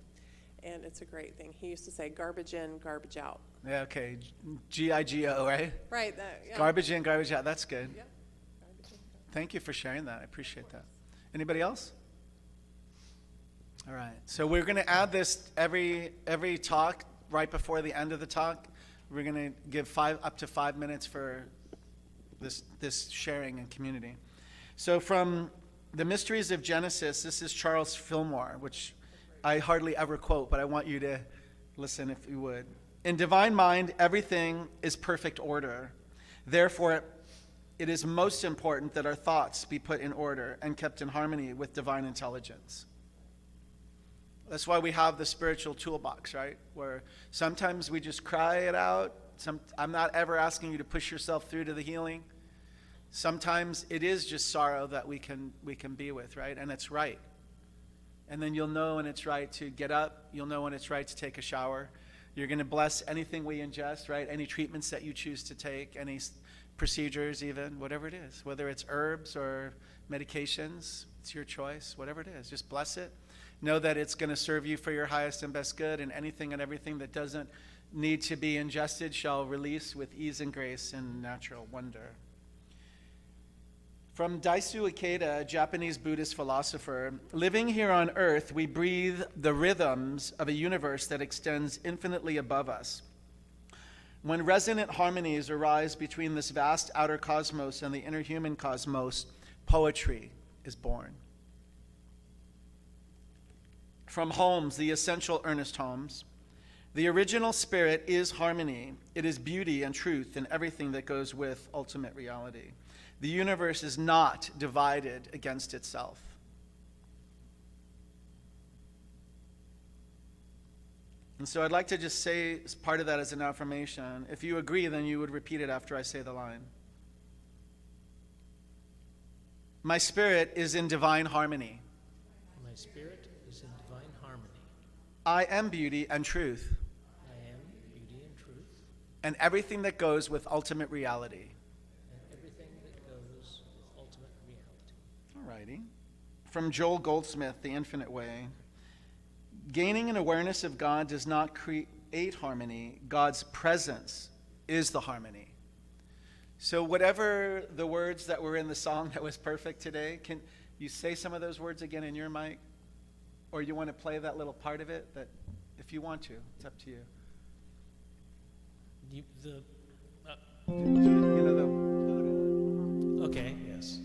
And it's a great thing. He used to say, garbage in, garbage out. Yeah, okay. GIGO, right? Right. Yeah. Garbage in, garbage out. That's good. Yep. Garbage in, Thank you for sharing that. I appreciate that. Anybody else? All right. So we're going to add this every talk right before the end of the talk. We're going to give up to 5 minutes for this sharing and community. So from the Mysteries of Genesis, this is Charles Fillmore, which I hardly ever quote, but I want you to listen if you would. In divine mind, everything is perfect order. Therefore, it is most important that our thoughts be put in order and kept in harmony with divine intelligence. That's why we have the spiritual toolbox, right? Where sometimes we just cry it out. I'm not ever asking you to push yourself through to the healing. Sometimes it is just sorrow that we can be with, right? And it's right. And then you'll know when it's right to get up. You'll know when it's right to take a shower. You're going to bless anything we ingest, right? Any treatments that you choose to take, any procedures even, whatever it is. Whether it's herbs or medications, it's your choice, whatever it is. Just bless it. Know that it's going to serve you for your highest and best good, and anything and everything that doesn't need to be ingested shall release with ease and grace and natural wonder. From Daisu Ikeda, a Japanese Buddhist philosopher, living here on earth, we breathe the rhythms of a universe that extends infinitely above us. When resonant harmonies arise between this vast outer cosmos and the inner human cosmos, poetry is born. From Holmes, the essential Ernest Holmes, the original spirit is harmony. It is beauty and truth and everything that goes with ultimate reality. The universe is not divided against itself. And so I'd like to just say as part of that as an affirmation. If you agree, then you would repeat it after I say the line. My spirit is in divine harmony. My spirit is in divine harmony. I am beauty and truth. I am beauty and truth. And everything that goes with ultimate reality. And everything that goes with ultimate reality. All righty. From Joel Goldsmith, The Infinite Way. Gaining an awareness of God does not create harmony. God's presence is the harmony. So whatever the words that were in the song that was perfect today, can you say some of those words again in your mic? Or you want to play that little part of it? That, if you want to, it's up to you. Okay, yes.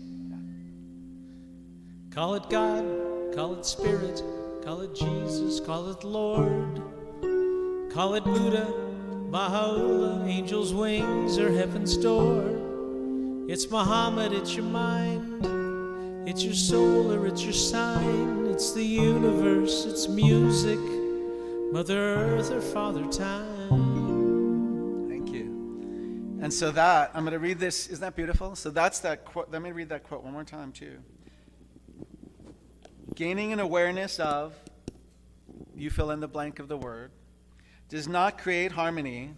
Call it God, call it Spirit, call it Jesus, call it Lord, call it Buddha, Baha'u'llah, angel's wings, or heaven's door. It's Muhammad, it's your mind. It's your soul or it's your sign. It's the universe, it's music, Mother Earth or Father Time. Thank you. And so that, I'm going to read this. Isn't that beautiful? So that's that quote. Let me read that quote one more time, too. Gaining an awareness of, you fill in the blank of the word, does not create harmony.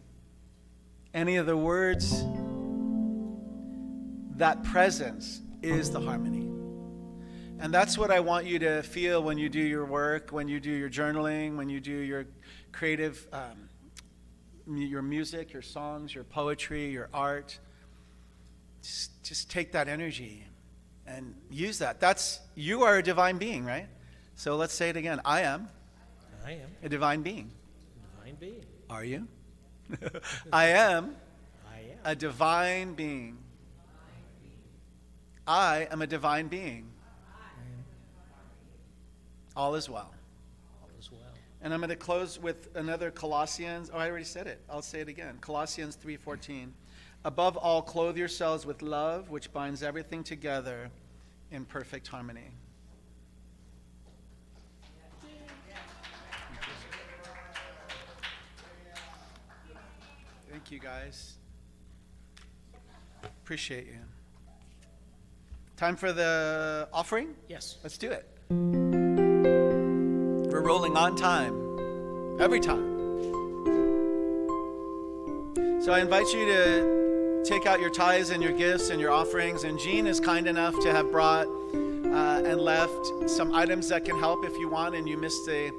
Any of the words, that presence is the harmony. And that's what I want you to feel when you do your work, when you do your journaling, when you do your creative, your music, your songs, your poetry, your art. Just take that energy and use that. You are a divine being, right? So let's say it again. I am a divine being. Divine being. Are you? I am I am. a divine being. I am a divine being. All is well. All is well. And I'm going to close with another Colossians. Oh, I already said it. I'll say it again. Colossians 3:14. Above all, clothe yourselves with love, which binds everything together in perfect harmony. Thank you, guys. Appreciate you. Time for the offering? Yes. Let's do it. We're rolling on time. Every time. So I invite you to take out your tithes and your gifts and your offerings. And Jean is kind enough to have brought and left some items that can help if you want and you missed the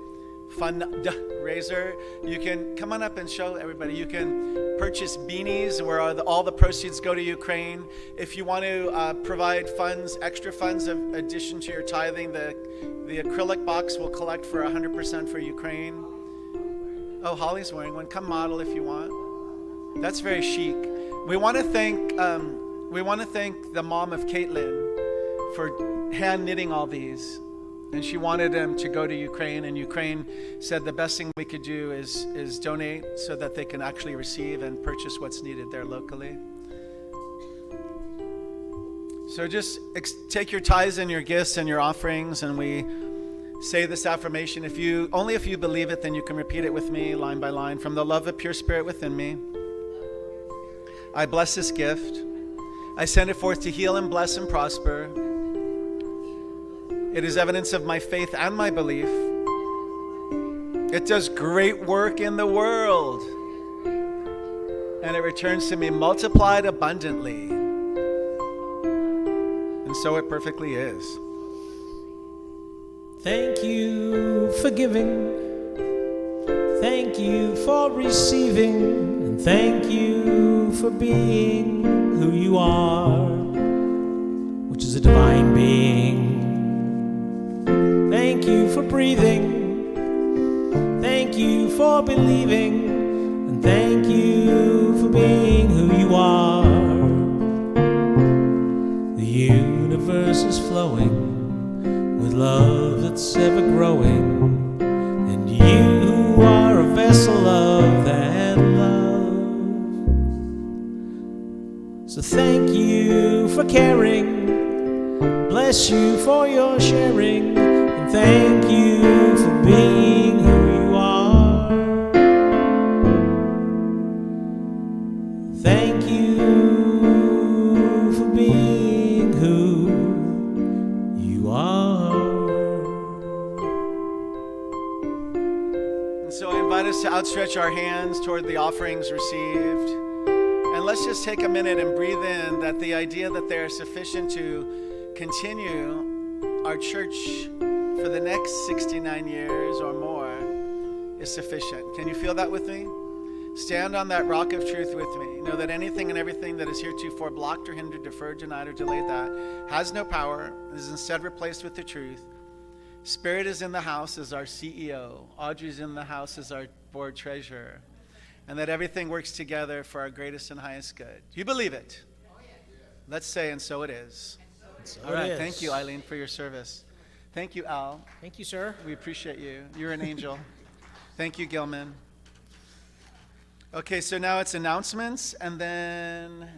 fundraiser. You can come on up and show everybody. You can purchase beanies where all the proceeds go to Ukraine. If you want to provide funds, extra funds of addition to your tithing, the acrylic box will collect for 100% for Ukraine. Oh, Holly's wearing one. Come model if you want. That's very chic. We want to thank the mom of Caitlin for hand knitting all these. And she wanted them to go to Ukraine, and Ukraine said the best thing we could do is donate so that they can actually receive and purchase what's needed there locally. So just take your tithes and your gifts and your offerings, and we say this affirmation. If you believe it, then you can repeat it with me line by line. From the love of pure spirit within me, I bless this gift. I send it forth to heal and bless and prosper. It is evidence of my faith and my belief. It does great work in the world. And it returns to me multiplied abundantly. And so it perfectly is. Thank you for giving. Thank you for receiving. And thank you for being who you are, which is a divine being. Thank you for breathing. Thank you for believing. And thank you for being who you are. The universe is flowing with love that's ever growing. And you are a vessel of that love. So thank you for caring. Bless you for your sharing. Thank you for being who you are. Thank you for being who you are. And so I invite us to outstretch our hands toward the offerings received. And let's just take a minute and breathe in that the idea that they are sufficient to continue our church for the next 69 years or more is sufficient. Can you feel that with me? Stand on that rock of truth with me. Know that anything and everything that is heretofore blocked or hindered, deferred, denied, or delayed that has no power, is instead replaced with the truth. Spirit is in the house as our CEO. Audrey's in the house as our board treasurer. And that everything works together for our greatest and highest good. Do you believe it? Let's say, and so it is. All right, thank you, Eileen, for your service. Thank you, Al. Thank you, sir. We appreciate you. You're an angel. Thank you, Gilman. Okay, so now it's announcements, and then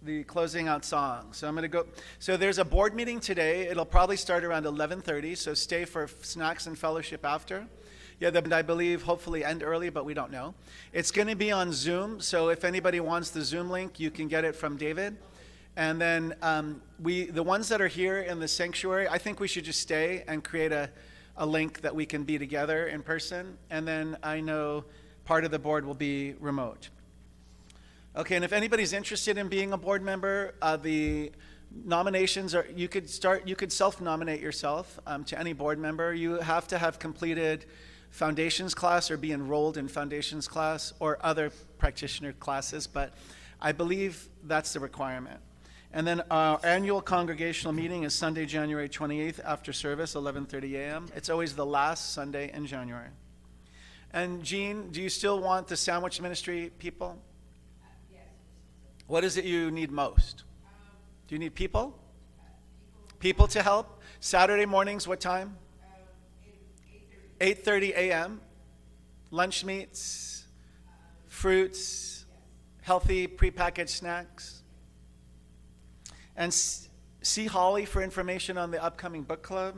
the closing out song. So I'm going to go. So there's a board meeting today. It'll probably start around 11:30. So stay for snacks and fellowship after. Yeah, I believe hopefully end early, but we don't know. It's going to be on Zoom. So if anybody wants the Zoom link, you can get it from David. And then the ones that are here in the sanctuary, I think we should just stay and create a link that we can be together in person. And then I know part of the board will be remote. Okay, and if anybody's interested in being a board member, the nominations are, you could self-nominate yourself to any board member. You have to have completed foundations class or be enrolled in foundations class or other practitioner classes, but I believe that's the requirement. And then our annual congregational meeting is Sunday, January 28th after service, 11:30 a.m. It's always the last Sunday in January. And Jean, do you still want the sandwich ministry people? Yes. What is it you need most? Do you need people? People to help? Saturday mornings, what time? 8:30 a.m. Lunch meats, fruits, healthy prepackaged snacks. And see Holly for information on the upcoming book club.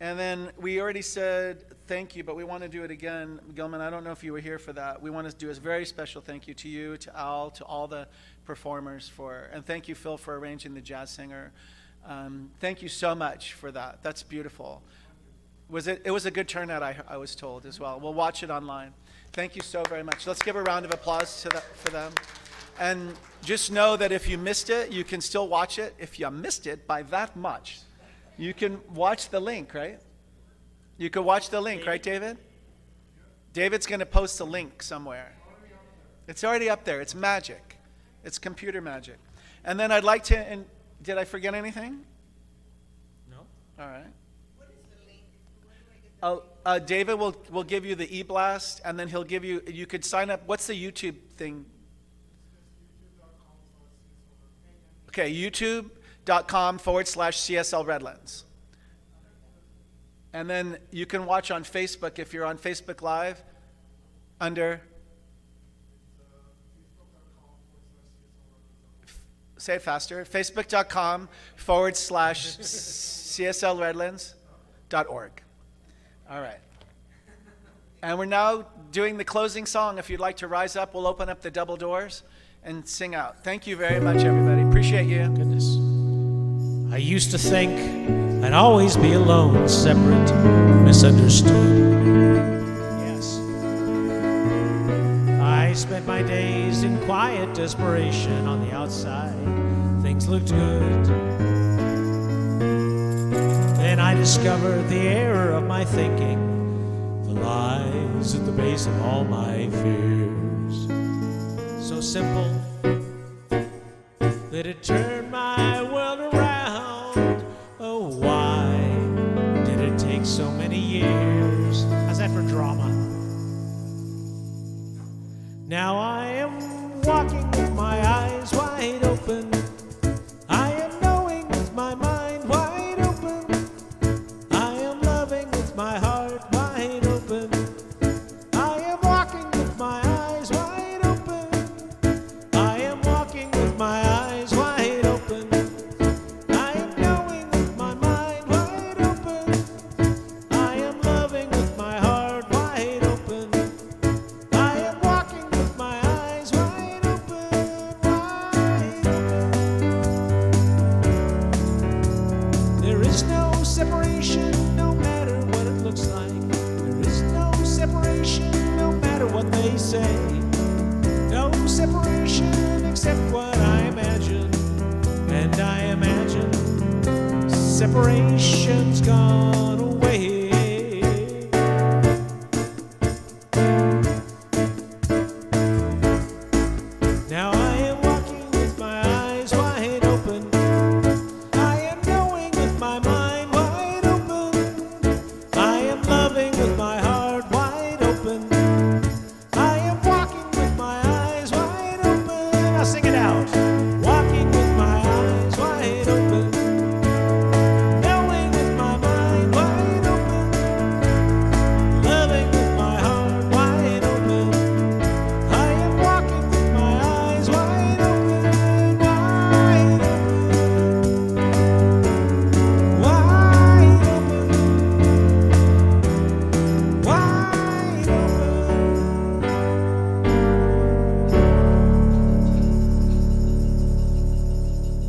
And then we already said thank you, but we want to do it again. Gilman, I don't know if you were here for that. We want to do a very special thank you to you, to Al, to all the performers and thank you, Phil, for arranging the jazz singer. Thank you so much for that. That's beautiful. It was a good turnout, I was told as well. We'll watch it online. Thank you so very much. Let's give a round of applause for them. And just know that if you missed it, you can still watch it. If you missed it by that much, you can watch the link, right? You can watch the link, right, David? David's going to post a link somewhere. It's already up there. It's magic. It's computer magic. And then I'd like to, and did I forget anything? No. All right. David will give you the e-blast, and then he'll give you, you could sign up. What's the YouTube thing? Okay, youtube.com/CSL Redlands. And then you can watch on Facebook if you're on Facebook Live under, say it faster, facebook.com/CSLRedlands.org. All right. And we're now doing the closing song. If you'd like to rise up, we'll open up the double doors and sing out. Thank you very much, everybody. Appreciate you. Goodness. I used to think I'd always be alone, separate, misunderstood. Yes. I spent my days in quiet desperation. On the outside, things looked good. Then I discovered the error of my thinking, the lies at the base of all my fears. So simple that it turned my world around. Oh, why did it take so many years? How's that for drama? Now I am walking with my eyes wide open. I am knowing with my mind wide open. I am loving with my heart wide open. I am walking with my eyes wide open. I am walking with my eyes wide open. I am knowing with my mind wide open. I am loving with my heart wide open. I am walking with my eyes wide open, wide open. There is no separation, no matter what it looks like. There is no separation, no matter what they say. No separation except what I imagine. And I imagine separation's gone.